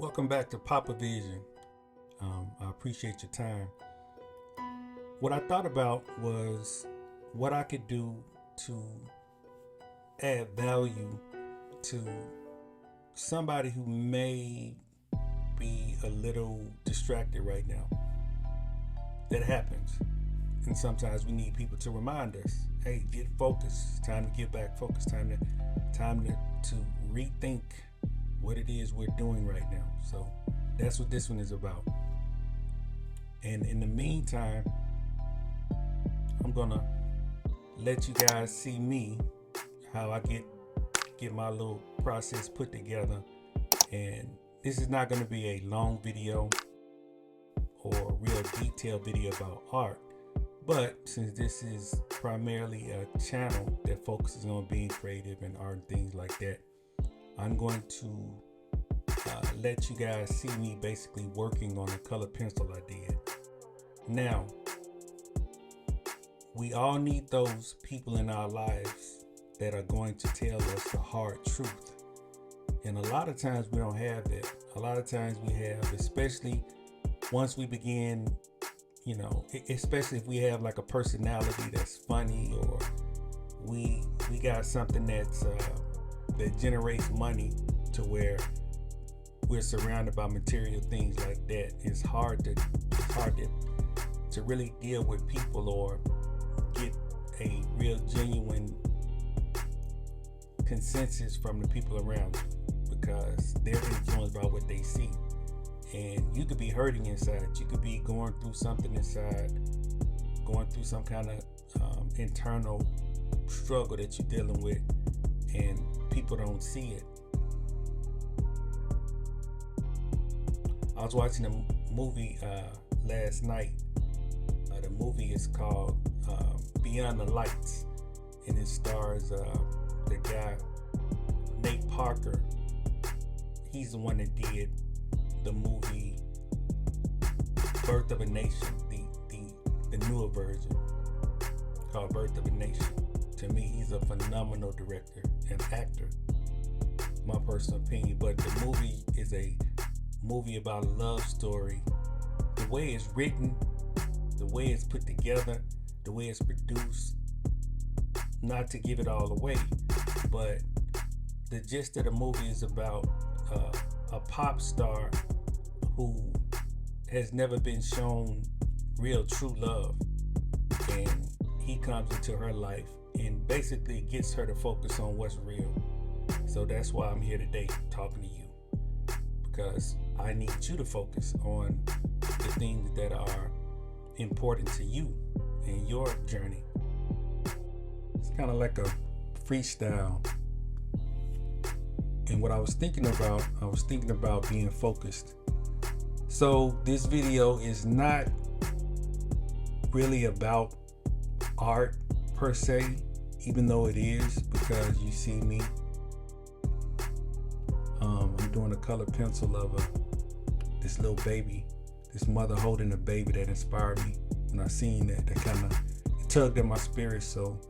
Welcome back to Papa Vision. I appreciate your time. What I thought about was what I could do to add value to somebody who may be a little distracted right now. That happens. And sometimes we need people to remind us, hey, get focused. It's time to get back focused. Time to rethink what it is we're doing right now. So that's what this one is about. And in the meantime, I'm gonna let you guys see me, how I get my little process put together. And this is not gonna be a long video or a real detailed video about art. But since this is primarily a channel that focuses on being creative and art and things like that, I'm going to let you guys see me basically working on a color pencil I did. Now, we all need those people in our lives that are going to tell us the hard truth. And a lot of times we don't have that. A lot of times we have, especially once we begin, especially if we have like a personality that's funny, or we got something that's that generates money to where we're surrounded by material things like that. It's hard to really deal with people or get a real genuine consensus from the people around you, because they're influenced by what they see. And you could be hurting inside. You could be going through something inside, going through some kind of internal struggle that you're dealing with, and people don't see it. I was watching a movie last night. The movie is called Beyond the Lights, and it stars the guy Nate Parker. He's the one that did the movie Birth of a Nation, the newer version called Birth of a Nation. To me, he's a phenomenal director and actor, my personal opinion. But the movie is a movie about a love story. The way it's written, the way it's put together, the way it's produced, not to give it all away, but the gist of the movie is about a pop star who has never been shown real true love, and he comes into her life and basically gets her to focus on what's real. So that's why I'm here today talking to you, because I need you to focus on the things that are important to you in your journey. It's kind of like a freestyle. And what I was thinking about being focused. So this video is not really about art per se, even though it is, because you see me. I'm doing a color pencil of this little baby, this mother holding a baby that inspired me. When I seen that kind of tugged at my spirit, so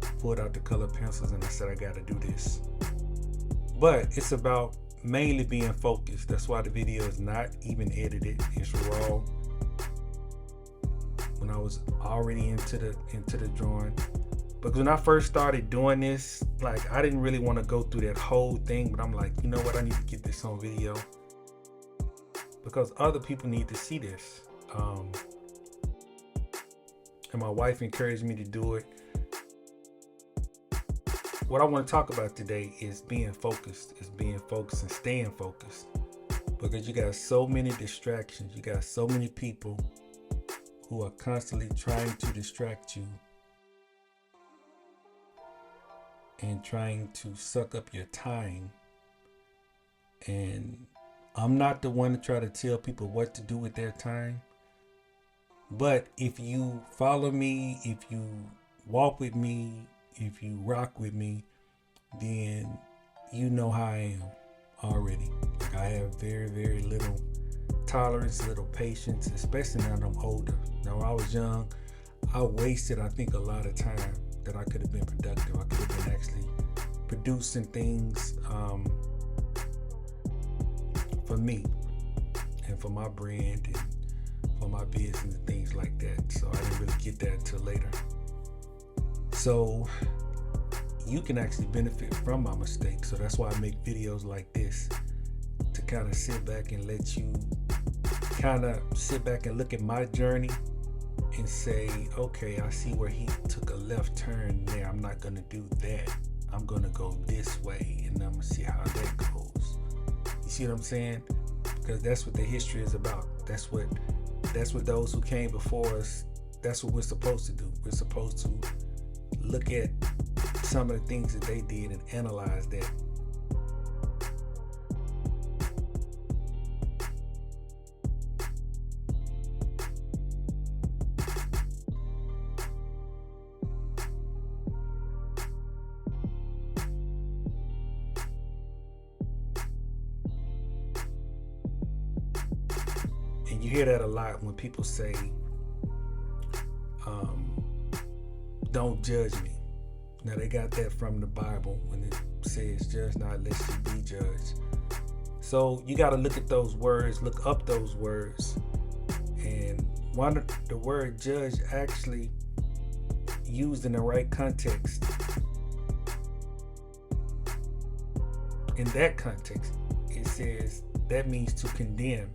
I pulled out the color pencils and I said I gotta do this. But it's about mainly being focused. That's why the video is not even edited. It's raw. When I was already into the drawing, because when I first started doing this, like, I didn't really want to go through that whole thing, but I'm like, you know what, I need to get this on video because other people need to see this. And my wife encouraged me to do it. What I want to talk about today is being focused, and staying focused, because you got so many distractions. You got so many people who are constantly trying to distract you and trying to suck up your time. And I'm not the one to try to tell people what to do with their time. But if you follow me, if you walk with me, if you rock with me, then you know how I am already. Like, I have very, very little tolerance, little patience, especially now that I'm older. Now, when I was young, I wasted, I think, a lot of time that I could have been productive. I could have been actually producing things for me, and for my brand and for my business and things like that. So I didn't really get that until later. So you can actually benefit from my mistakes. So that's why I make videos like this, to kind of sit back and let you kind of sit back and look at my journey and say, okay, I see where he took a left turn there. I'm not going to do that. I'm going to go this way, and I'm going to see how that goes. You see what I'm saying? Because that's what the history is about. That's what those who came before us, that's what we're supposed to do. We're supposed to look at some of the things that they did and analyze that. And you hear that a lot when people say, don't judge me. Now they got that from the Bible when it says, judge not lest you be judged. So you got to look at those words, look up those words. And the word judge actually used in the right context. In that context, it says that means to condemn.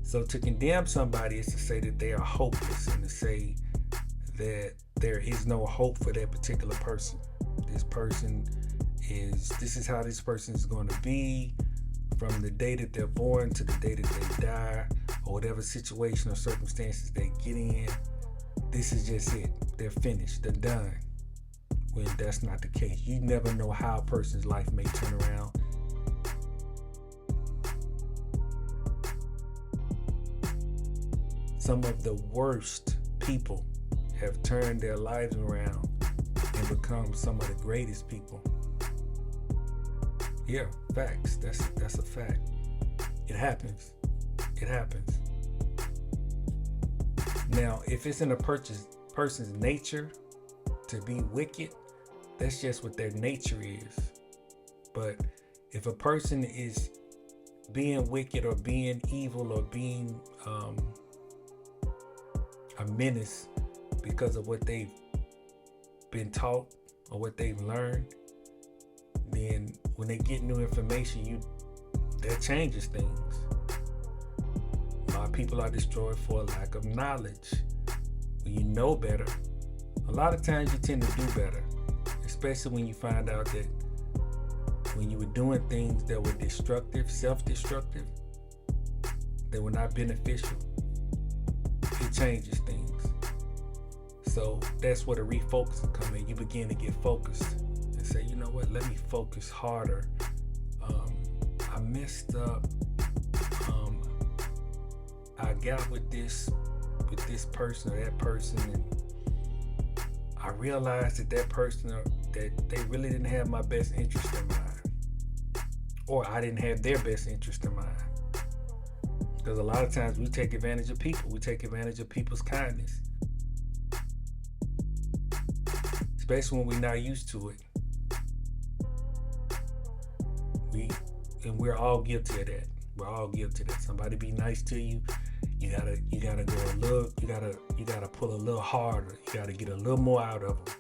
So to condemn somebody is to say that they are hopeless, and to say that there is no hope for that particular person. This is how this person is going to be from the day that they're born to the day that they die, or whatever situation or circumstances they get in. This is just it. They're finished. They're done. When that's not the case. You never know how a person's life may turn around. Some of the worst people have turned their lives around and become some of the greatest people. Yeah, facts. That's a fact. It happens. It happens. Now, if it's in a person's nature to be wicked, that's just what their nature is. But if a person is being wicked or being evil or being a menace because of what they've been taught or what they've learned, then when they get new information, that changes things. A lot of people are destroyed for a lack of knowledge. When you know better, a lot of times you tend to do better, especially when you find out that when you were doing things that were destructive, self-destructive, that were not beneficial, it changes things. So that's where the refocusing comes in. You begin to get focused and say, you know what, let me focus harder. I messed up. I got with this person or that person, and I realized that person, that they really didn't have my best interest in mind, or I didn't have their best interest in mind. Because a lot of times we take advantage of people. We take advantage of people's kindness, especially when we're not used to it. We're all guilty of that. We're all guilty of that. Somebody be nice to you, you gotta go a little. You gotta pull a little harder. You gotta get a little more out of them.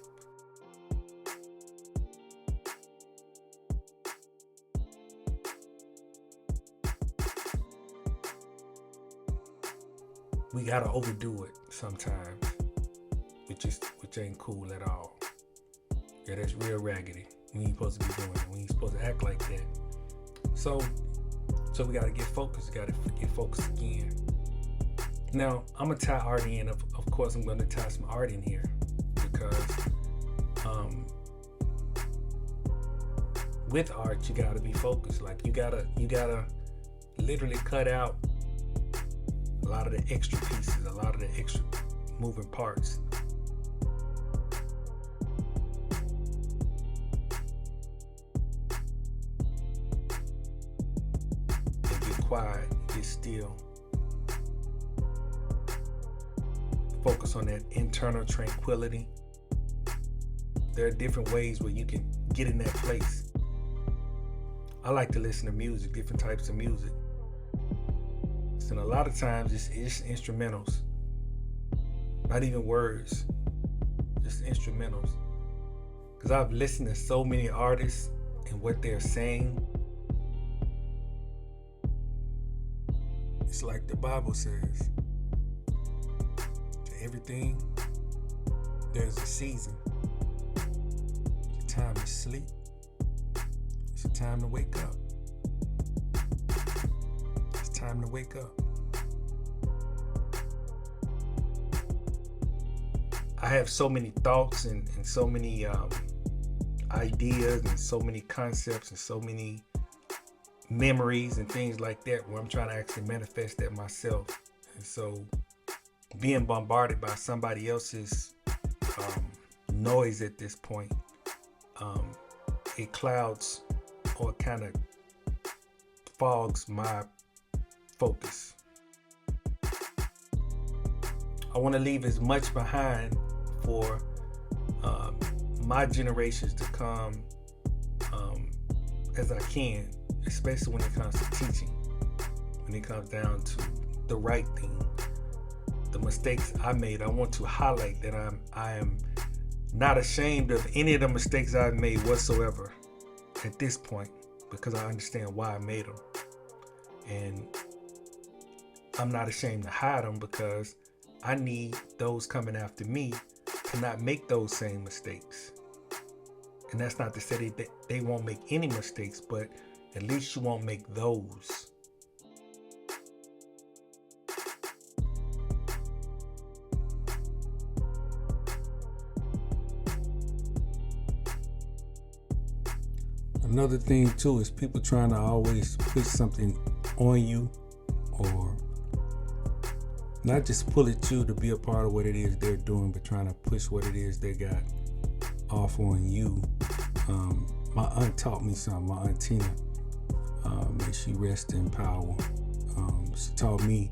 We gotta overdo it sometimes, which ain't cool at all. Yeah, that's real raggedy. We ain't supposed to be doing it. We ain't supposed to act like that. So we gotta get focused. Gotta get focused again. Now I'm gonna tie art in. Of course, I'm gonna tie some art in here because with art you gotta be focused. Like you gotta literally cut out a lot of the extra pieces, a lot of the extra moving parts. And get quiet, get still. Focus on that internal tranquility. There are different ways where you can get in that place. I like to listen to music, different types of music. And a lot of times it's instrumentals, not even words, just instrumentals. Because I've listened to so many artists and what they're saying. It's like the Bible says, to everything there's a season. It's a time to sleep. It's a time to wake up. It's time to wake up. I have so many thoughts and so many ideas and so many concepts and so many memories and things like that where I'm trying to actually manifest that myself. And so being bombarded by somebody else's noise at this point, it clouds or kind of fogs my focus. I want to leave as much behind for my generations to come as I can, especially when it comes to teaching, when it comes down to the right thing, the mistakes I made. I want to highlight that I am not ashamed of any of the mistakes I've made whatsoever at this point, because I understand why I made them. And I'm not ashamed to hide them, because I need those coming after me to not make those same mistakes. And that's not to say that they won't make any mistakes, but at least you won't make those. Another thing too is people trying to always push something on you, or not just pull at you to be a part of what it is they're doing, but trying to push what it is they got off on you. My aunt taught me something. My aunt Tina, may she rest in power. She taught me,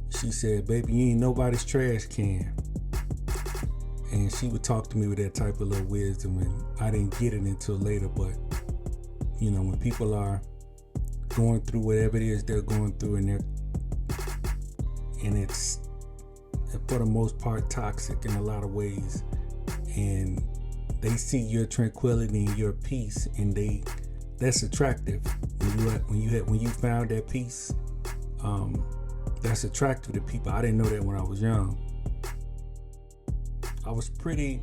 she said, baby, you ain't nobody's trash can. And she would talk to me with that type of little wisdom, and I didn't get it until later. But you know, when people are going through whatever it is they're going through, and it's for the most part toxic in a lot of ways, and they see your tranquility and your peace, and that's attractive. When you found that peace, that's attractive to people. I didn't know that when I was young. I was pretty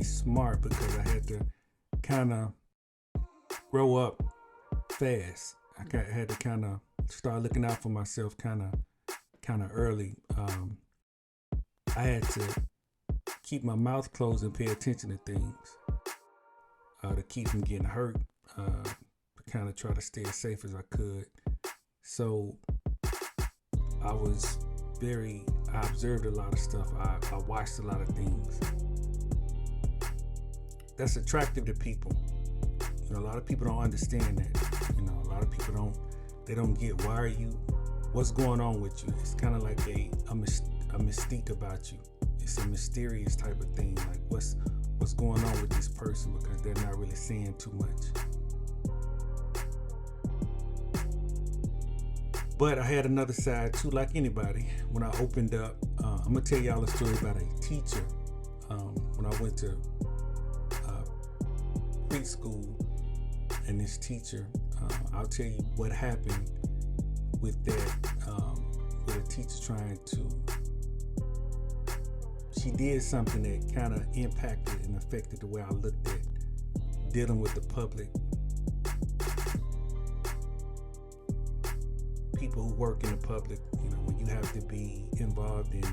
smart, because I had to kind of grow up fast. I had to kind of start looking out for myself kind of early. I had to keep my mouth closed and pay attention to things, to keep from getting hurt, to kind of try to stay as safe as I could. So I observed a lot of stuff. I watched a lot of things. That's attractive to people. You know, a lot of people don't understand that. You know, a lot of people don't get what's going on with you. It's kind of like a mystique about you. It's a mysterious type of thing. Like what's going on with this person, because they're not really saying too much. But I had another side too, like anybody. When I opened up, I'm gonna tell y'all a story about a teacher. When I went to preschool, and this teacher, I'll tell you what happened with that. With a teacher she did something that kind of impacted and affected the way I looked at dealing with the public. People who work in the public, you know, when you have to be involved in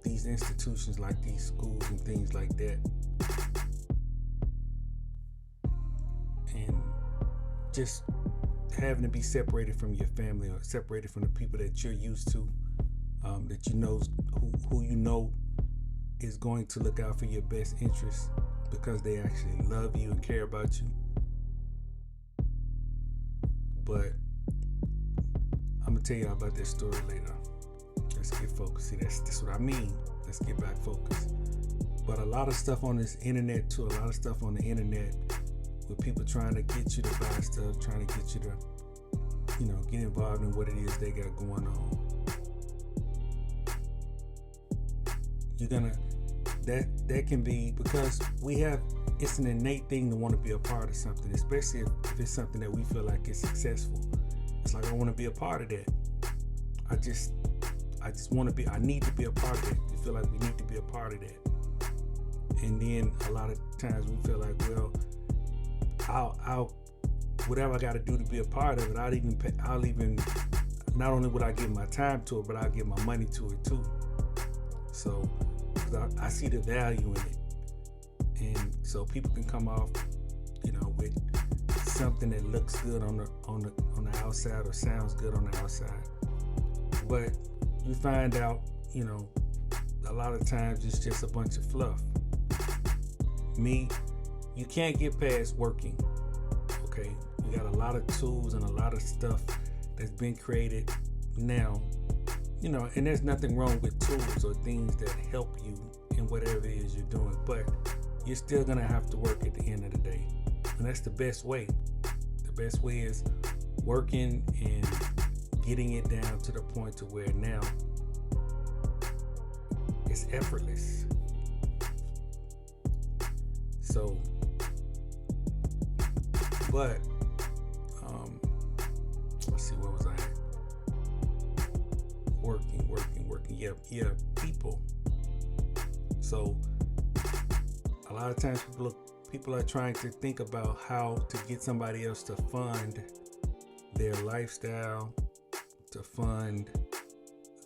these institutions like these schools and things like that, and just having to be separated from your family, or separated from the people that you're used to, that you know, who you know is going to look out for your best interests, because they actually love you and care about you. But I'm gonna tell you about that story later. Let's get focused. See, that's what I mean. Let's get back focused. But a lot of stuff on this internet too, a lot of stuff on the internet with people trying to get you to buy stuff, trying to get you to, get involved in what it is they got going on. You're gonna that can be because it's an innate thing to want to be a part of something, especially if it's something that we feel like is successful. It's like, I want to be a part of that. I just I need to be a part of that. We feel like we need to be a part of that. And then a lot of times we feel like, well, I'll whatever I got to do to be a part of it, I'll even not only would I give my time to it, but I'll give my money to it too. So I see the value in it. And so people can come off, with something that looks good on the outside or sounds good on the outside. But you find out, a lot of times it's just a bunch of fluff. You can't get past working. Okay, we got a lot of tools and a lot of stuff that's been created now, and there's nothing wrong with tools or things that help you in whatever it is you're doing, but you're still gonna have to work at the end of the day, and that's the best way. The best way is working and getting it down to the point to where now it's effortless. So, but let's see, where was I at? Working. Yeah, people. So a lot of times people are trying to think about how to get somebody else to fund their lifestyle, to fund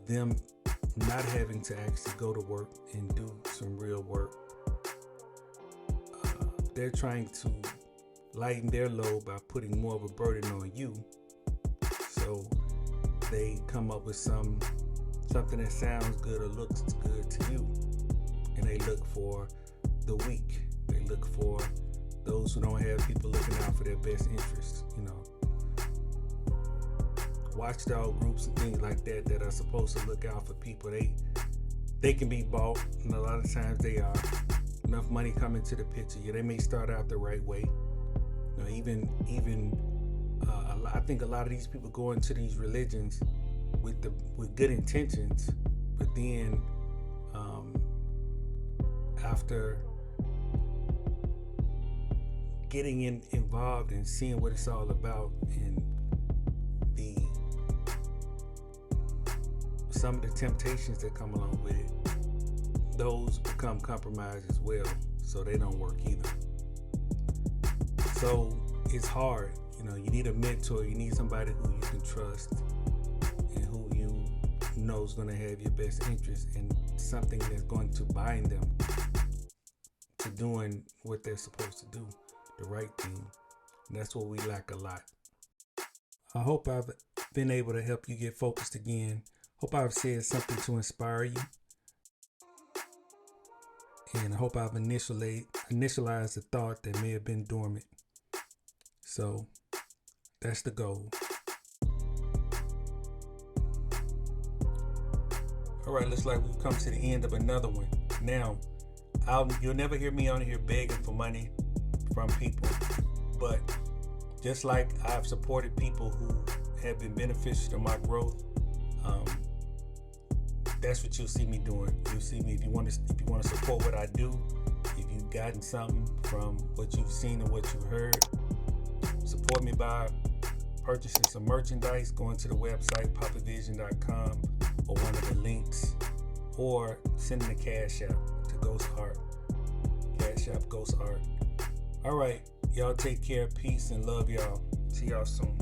them not having to actually go to work and do some real work. They're trying to lighten their load by putting more of a burden on you. So they come up with something that sounds good or looks good to you. And they look for the weak. They look for those who don't have people looking out for their best interests. Watchdog groups and things like that are supposed to look out for people. They can be bought, and a lot of times they are. Enough money coming to the picture. Yeah, they may start out the right way. I think a lot of these people go into these religions with good intentions, but then after getting involved and seeing what it's all about, and some of the temptations that come along with it, those become compromised as well, so they don't work either. So it's hard. You need a mentor. You need somebody who you can trust and who you know is going to have your best interest, and something that's going to bind them to doing what they're supposed to do, the right thing. And that's what we lack a lot. I hope I've been able to help you get focused again. Hope I've said something to inspire you. And I hope I've initialized the thought that may have been dormant. So that's the goal. All right, looks like we've come to the end of another one. Now, you'll never hear me on here begging for money from people, but just like I've supported people who have been beneficial to my growth, that's what you'll see me doing. You'll see me if you want to support what I do. If you've gotten something from what you've seen and what you've heard, support me by purchasing some merchandise, going to the website papavision.com or one of the links, or sending a Cash App to Ghost Art. Cash App Ghost Art. All right, y'all take care, peace, and love y'all. See y'all soon.